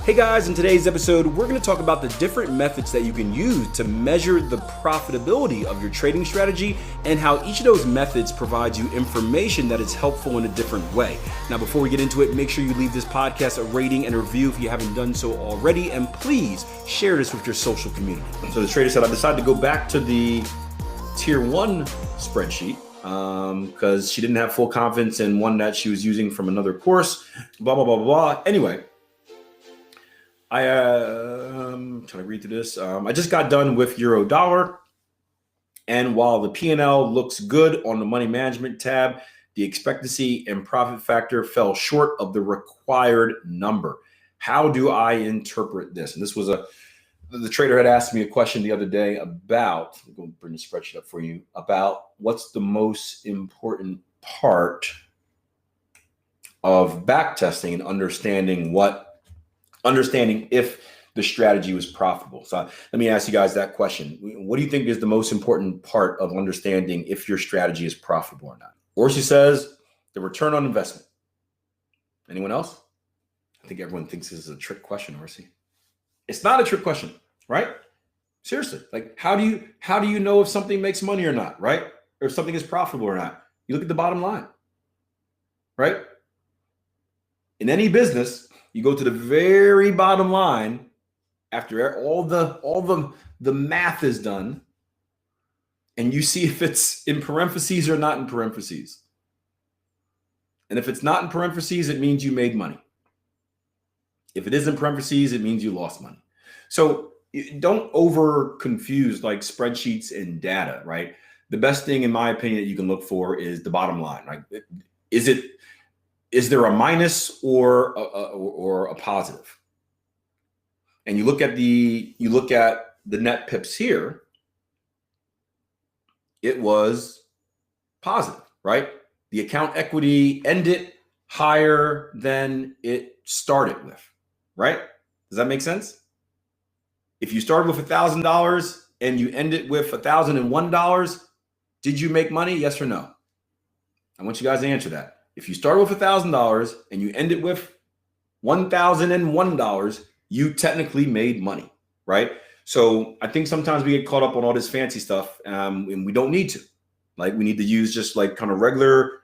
Hey guys, in today's episode, we're going to talk about the different methods that you can use to measure the profitability of your trading strategy and how each of those methods provides you information that is helpful in a different way. Now, before we get into it, make sure you leave this podcast a rating and a review if you haven't done so already, and please share this with your social community. So the trader said, I decided to go back to the tier 1 spreadsheet because she didn't have full confidence in one that she was using from another course, blah, blah, blah, blah. Anyway, I'm trying to read through this. I just got done with Euro Dollar. And while the P&L looks good on the money management tab, the expectancy and profit factor fell short of the required number. How do I interpret this? And this was the trader had asked me a question the other day about, I'm going to bring the spreadsheet up for you, about what's the most important part of back testing and understanding if the strategy was profitable. So let me ask you guys that question. What do you think is the most important part of understanding if your strategy is profitable or not? Orsi says the return on investment. Anyone else? I think everyone thinks this is a trick question, Orsi. It's not a trick question, right? Seriously, like how do you know if something makes money or not, right? Or if something is profitable or not? You look at the bottom line, right? In any business, you go to the very bottom line after all the math is done, and you see if it's in parentheses or not in parentheses. And if it's not in parentheses, it means you made money. If it is in parentheses, it means you lost money. So don't over confuse like spreadsheets and data, right? The best thing, in my opinion, that you can look for is the bottom line, right? Is there a minus or a positive? And you look at the net pips here, it was positive, right? The account equity ended higher than it started with, right? Does that make sense? If you started with $1,000 and you ended with $1,001, did you make money? Yes or no? I want you guys to answer that. If you started with $1,000 and you ended with $1,001, you technically made money, right? So I think sometimes we get caught up on all this fancy stuff, and we don't need to. Like, we need to use just like kind of regular,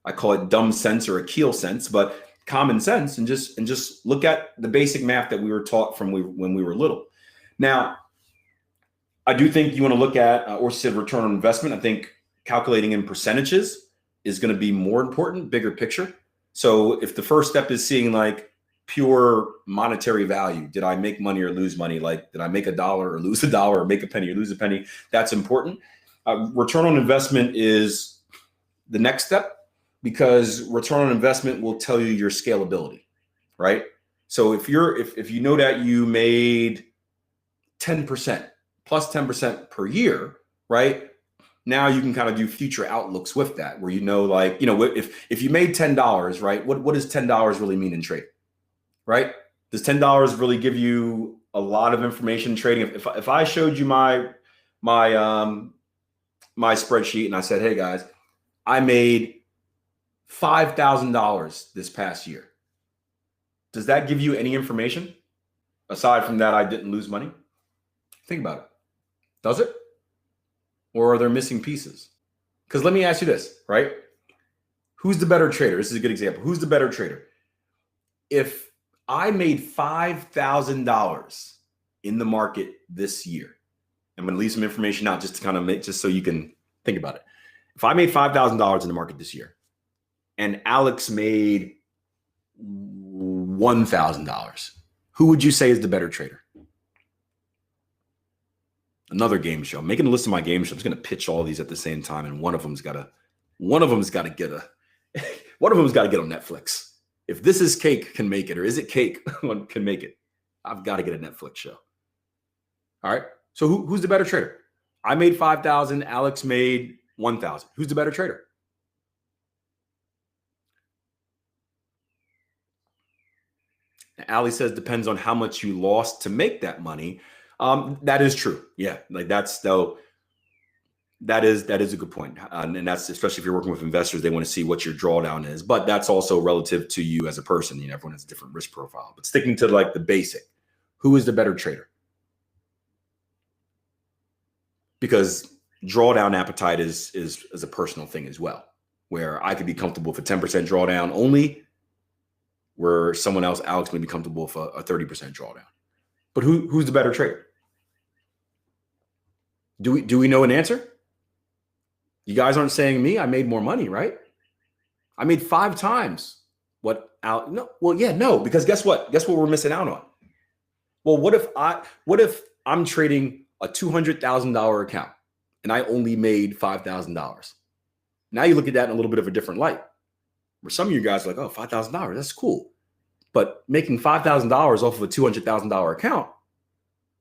I call it dumb sense or Akil sense, but common sense, and just look at the basic math that we were taught from when we were little. Now, I do think you want to look at, or said return on investment. I think calculating in percentages is going to be more important, bigger picture. So if the first step is seeing like pure monetary value, did I make money or lose money? Like, did I make $1 or lose $1 or make a penny or lose a penny? That's important. Return on investment is the next step, because return on investment will tell you your scalability, right? So if you know that you made 10% plus 10% per year, right? Now you can kind of do future outlooks with that, where like, if you made $10, right? What does $10 really mean in trading, right? Does $10 really give you a lot of information in trading? If I showed you my spreadsheet and I said, hey guys, I made $5,000 this past year, does that give you any information aside from that I didn't lose money? Think about it. Does it? Or are there missing pieces? Because let me ask you this, right? Who's the better trader? This is a good example. Who's the better trader? If I made $5,000 in the market this year, I'm going to leave some information out just to kind of just so you can think about it. If I made $5,000 in the market this year and Alex made $1,000, who would you say is the better trader? Another game show. I'm making a list of my game shows. I'm just going to pitch all these at the same time, and one of them's got to get on Netflix. If This Is Cake can make it, or Is It Cake can make it, I've got to get a Netflix show. All right. So who's the better trader? I made 5,000. Alex made 1,000. Who's the better trader? Ali says depends on how much you lost to make that money. That is true. Yeah, like that's though. That is a good point. And that's especially if you're working with investors, they want to see what your drawdown is. But that's also relative to you as a person. You know, everyone has a different risk profile. But sticking to like the basic, who is the better trader? Because drawdown appetite is a personal thing as well, where I could be comfortable with a 10% drawdown only, where someone else, Alex, may be comfortable with a 30% drawdown. But who's the better trader? Do we know an answer? You guys aren't saying me. I made more money, right? I made 5 times what Alex. No, well, yeah, no, because guess what? Guess what we're missing out on? Well, what if I'm trading a $200,000 account and I only made $5,000? Now you look at that in a little bit of a different light. Where some of you guys are like, oh, $5,000, that's cool. But making $5,000 off of a $200,000 account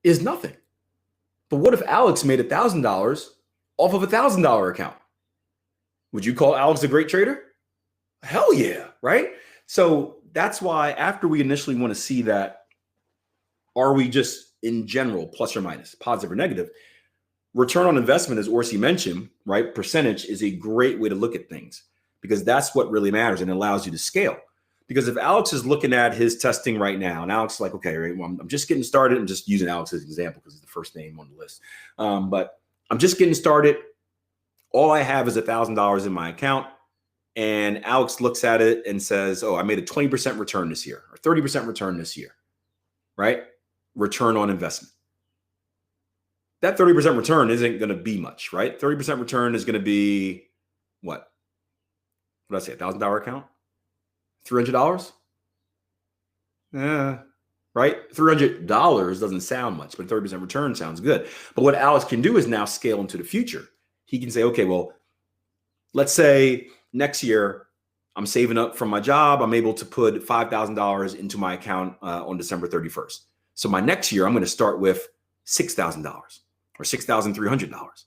is nothing. But what if Alex made $1,000 off of a $1,000 account? Would you call Alex a great trader? Hell yeah, right? So that's why after we initially want to see that, are we just in general, plus or minus, positive or negative? Return on investment, as Orsi mentioned, right? Percentage is a great way to look at things because that's what really matters and allows you to scale. Because if Alex is looking at his testing right now, and Alex is like, okay, right, well, I'm just getting started. I'm just using Alex as an example because it's the first name on the list. But I'm just getting started. All I have is $1,000 in my account. And Alex looks at it and says, oh, I made a 20% return this year or 30% return this year, right? Return on investment. That 30% return isn't going to be much, right? 30% return is going to be what? What did I say? $1,000 account? $300? Yeah, right? $300 doesn't sound much, but 30% return sounds good. But what Alex can do is now scale into the future. He can say, okay, well, let's say next year I'm saving up from my job. I'm able to put $5,000 into my account on December 31st. So my next year, I'm going to start with $6,000 or $6,300.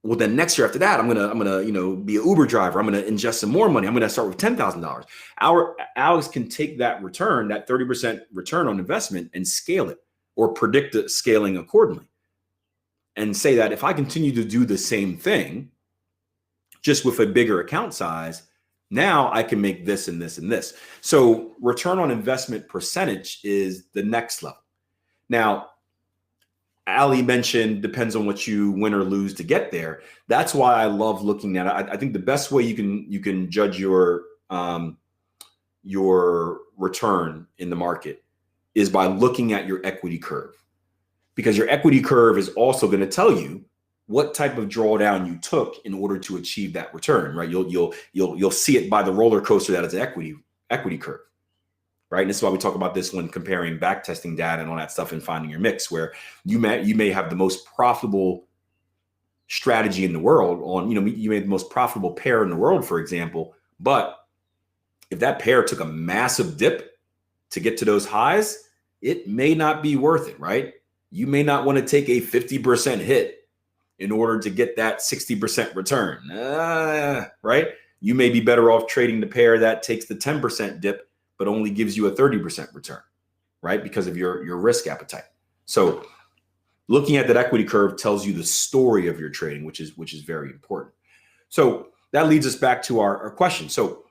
Well, then next year after that, I'm gonna be an Uber driver. I'm gonna ingest some more money. I'm gonna start with $10,000. Alex can take that return, that 30% return on investment, and scale it or predict the scaling accordingly, and say that if I continue to do the same thing, just with a bigger account size, now I can make this and this and this. So return on investment percentage is the next level. Now, Ali mentioned depends on what you win or lose to get there. That's why I love looking at it. I think the best way you can judge your return in the market is by looking at your equity curve, because your equity curve is also going to tell you what type of drawdown you took in order to achieve that return. Right? You'll see it by the roller coaster that is an equity curve. Right. And this is why we talk about this when comparing back testing data and all that stuff and finding your mix, where you may have the most profitable strategy in the world on, you made the most profitable pair in the world, for example. But if that pair took a massive dip to get to those highs, it may not be worth it. Right. You may not want to take a 50% hit in order to get that 60% return. Right. You may be better off trading the pair that takes the 10% dip but only gives you a 30% return, right? Because of your risk appetite. So looking at that equity curve tells you the story of your trading, which is very important. So that leads us back to our question. So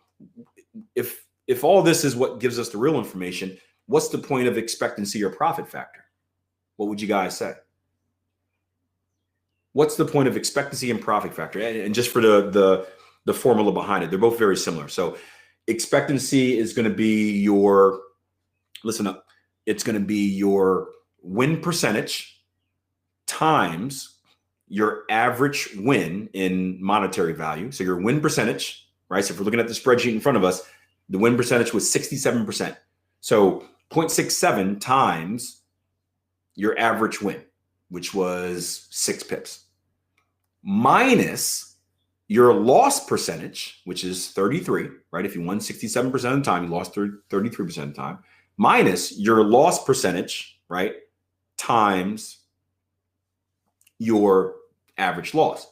if all this is what gives us the real information, what's the point of expectancy or profit factor? What would you guys say? What's the point of expectancy and profit factor? And just for the formula behind it, they're both very similar. So expectancy is going to be your, listen up, it's going to be your win percentage times your average win in monetary value. So your win percentage, right? So if we're looking at the spreadsheet in front of us, the win percentage was 67%. So 0.67 times your average win, which was 6 pips, minus your loss percentage, which is 33, right? If you won 67% of the time, you lost 33% of the time, minus your loss percentage, right? Times your average loss.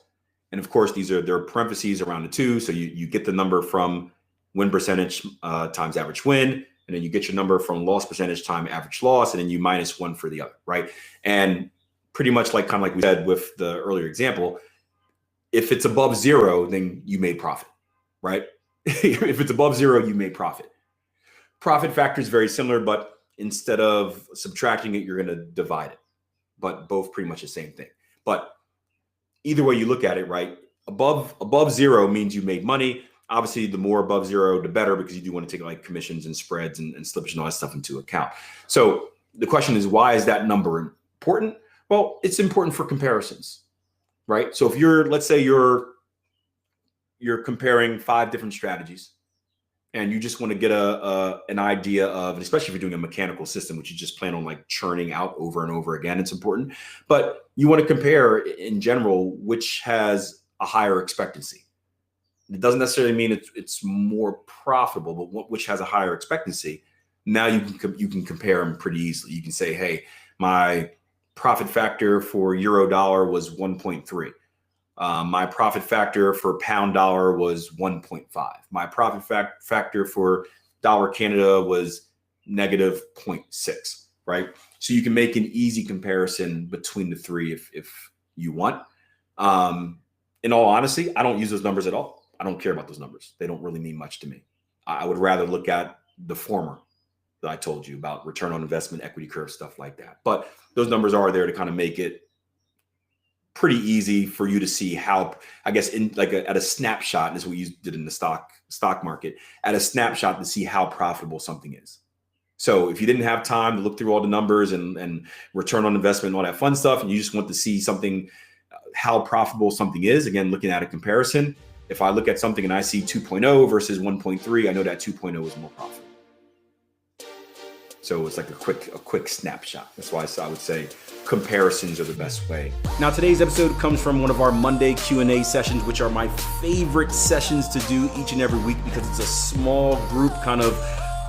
And of course, there are parentheses around the two. So you get the number from win percentage times average win, and then you get your number from loss percentage times average loss, and then you minus one for the other, right? And pretty much like we said with the earlier example, If it's above zero, then you made profit, right? If it's above zero, you made profit. Profit factor is very similar, but instead of subtracting it, you're going to divide it. But both pretty much the same thing. But either way you look at it, right? Above zero means you made money. Obviously, the more above zero, the better, because you do want to take like commissions and spreads and slippage and all that stuff into account. So the question is, why is that number important? Well, it's important for comparisons, right? So if let's say you're comparing 5 different strategies, and you just want to get an idea of, and especially if you're doing a mechanical system, which you just plan on like churning out over and over again, it's important. But you want to compare in general which has a higher expectancy. It doesn't necessarily mean it's more profitable, but which has a higher expectancy. Now you can compare them pretty easily. You can say, hey, my profit factor for euro dollar was 1.3. My profit factor for pound dollar was 1.5. My profit factor for dollar Canada was negative 0.6, right? So you can make an easy comparison between the three if you want. In all honesty, I don't use those numbers at all. I don't care about those numbers. They don't really mean much to me. I would rather look at the former that I told you about, return on investment, equity curve, stuff like that. But those numbers are there to kind of make it pretty easy for you to see how, I guess, in like at a snapshot, is what you did in the stock market, at a snapshot to see how profitable something is. So if you didn't have time to look through all the numbers and return on investment and all that fun stuff, and you just want to see something, how profitable something is, again, looking at a comparison, if I look at something and I see 2.0 versus 1.3, I know that 2.0 is more profitable. So it's like a quick snapshot. That's why I would say comparisons are the best way. Now, today's episode comes from one of our Monday Q&A sessions, which are my favorite sessions to do each and every week, because it's a small group kind of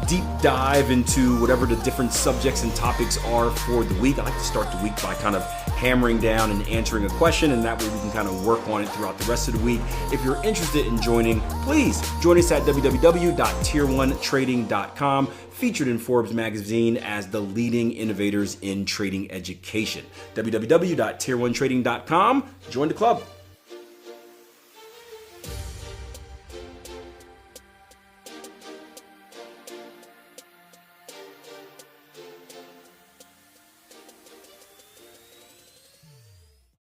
deep dive into whatever the different subjects and topics are for the week. I like to start the week by kind of hammering down and answering a question, and that way we can kind of work on it throughout the rest of the week. If you're interested in joining, please join us at www.tier1trading.com, featured in Forbes magazine as the leading innovators in trading education. www.tier1trading.com. Join the club.